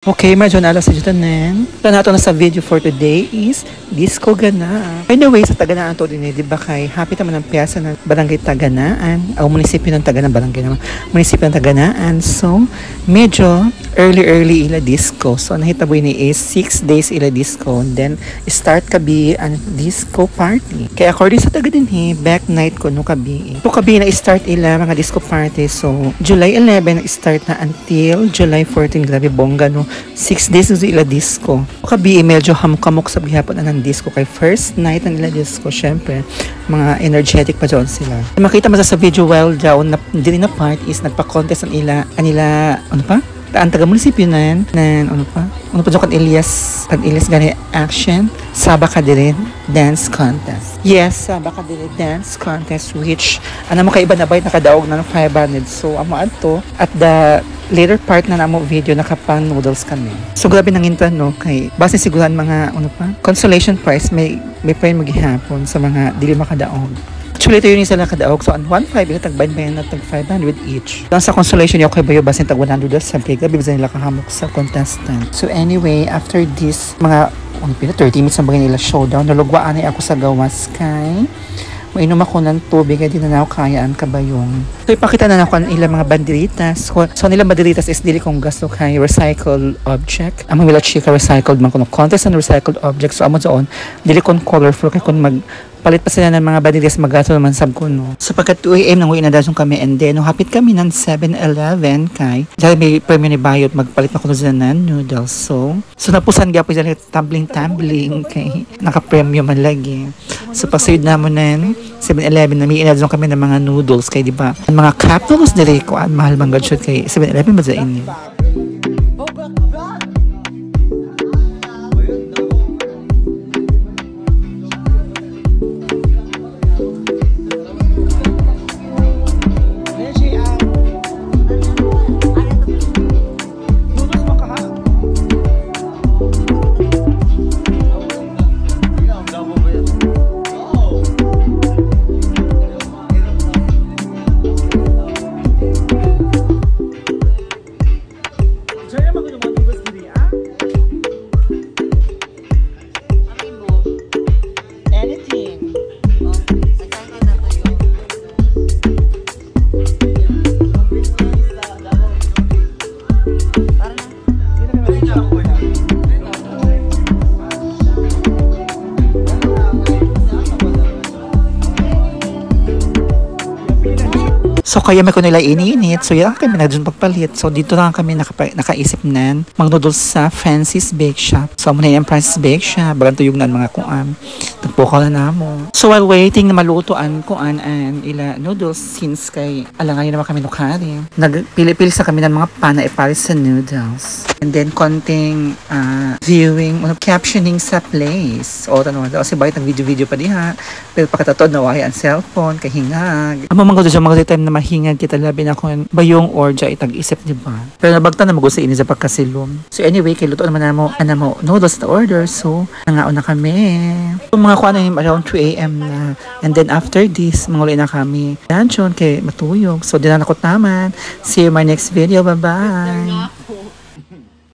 Okay, medyo naalas sa dito nen. Ito na sa video for today is Disco Gana. Anyway, sa Taganaan to din di ba kay happy naman ang piyasa ng Barangay Taganaan. O munisipyo ng Taganaan, barangay naman. Munisipyo ng Taganaan. So, medyo early ila disco. So, nahitabo ni is 6 days ila disco. And then, start kabi ang disco party. Kaya according sa Tagadinhi, back night ko no kabi. So, kabi na start ila mga disco party. So, July 11 start na until July 14. Grabe bongga no. 6 days na ila disco. Kabi medyo hamkamok sa gihapon na ng disco kay first night ng ila disco. Syempre, mga energetic pa doon sila. Makita mo sa video while down na din na part is nagpa-contest ang ila ano pa? Ang taga-munisipyo na ano pa dyan kan Elias gani action Saba Kadiri Dance Contest. Yes, Saba Kadiri Dance Contest which ano mo kaiba na ba nakadaog na ng 500. So amo adto at the later part na namo video nakapan noodles kami. So grabe nang no kay base siguran mga ano pa consolation prize may friend maghihapon sa mga dili makadaog. Actually, ito yun yung sila kadaog. So, on 1.5, ito tagbayan na tag 500 each. Doon sa consolation yung kay Bayo, basin tag 100 sa kay gabi, basin nila kahamok sa contestant. So, anyway, after this, mga 30 minutes ang bagay nila showdown. Nalugwaan ay ako sa gawas kay mainom ako ng tubig ay di na ako kayaan kabayong. So ipakita na ako ang ilang mga banderitas. So nilang banderitas is dili kong gasto kay recycled object. Amang wala chika recycled man kuno contest and recycled object. So amo doon dili kon colorful kay kun mag palit pa sila ng mga banderitas magato naman sab ko no. So pagka 2 AM nang uwi na dayon kami and then no, hapit kami ng 7-Eleven kay dahil may premium ni bayot magpalit na ko sa nan noodles. So napusan gyapon sila tumbling kay naka-premium man lagi. So pasayod na mo nan 7-Eleven na may inadyon kami ng mga noodles kay di ba ang mga cup noodles dili ko ang mahal man gud kay 7-Eleven ba ini. So kaya may ko nila iniinit. So yan kami na dun pagpalit. So dito lang kami nakaisip nan mag-noodles sa Francis Bake Shop. So muna yung Francis Bake Shop. Bagang tuyog na mga kuan. Nagpukal na mo. So while waiting na malutoan kuan and ila noodles since kay alangayon naman kami nukari. Nagpili-pili sa kami ng mga pana ipalis sa noodles. And then konting viewing, captioning sa place. O tanong na. O si Bayit ang video pa diha. Pero pagkatatod na wahi ang cellphone kay hingag. Amo mga doon mga time na mahingag kita labi na kung bayong or dya itag-isip di ba. Pero nabagtan na magusa ini sa pagkasilom. So anyway, kay luto naman na mo noodles na order. So nangaon na kami. So mga kuha na around 2 AM na. And then after this, manguli na kami. Dansyon kay matuyog. So dinanakot naman. See you in my next video. Bye-bye.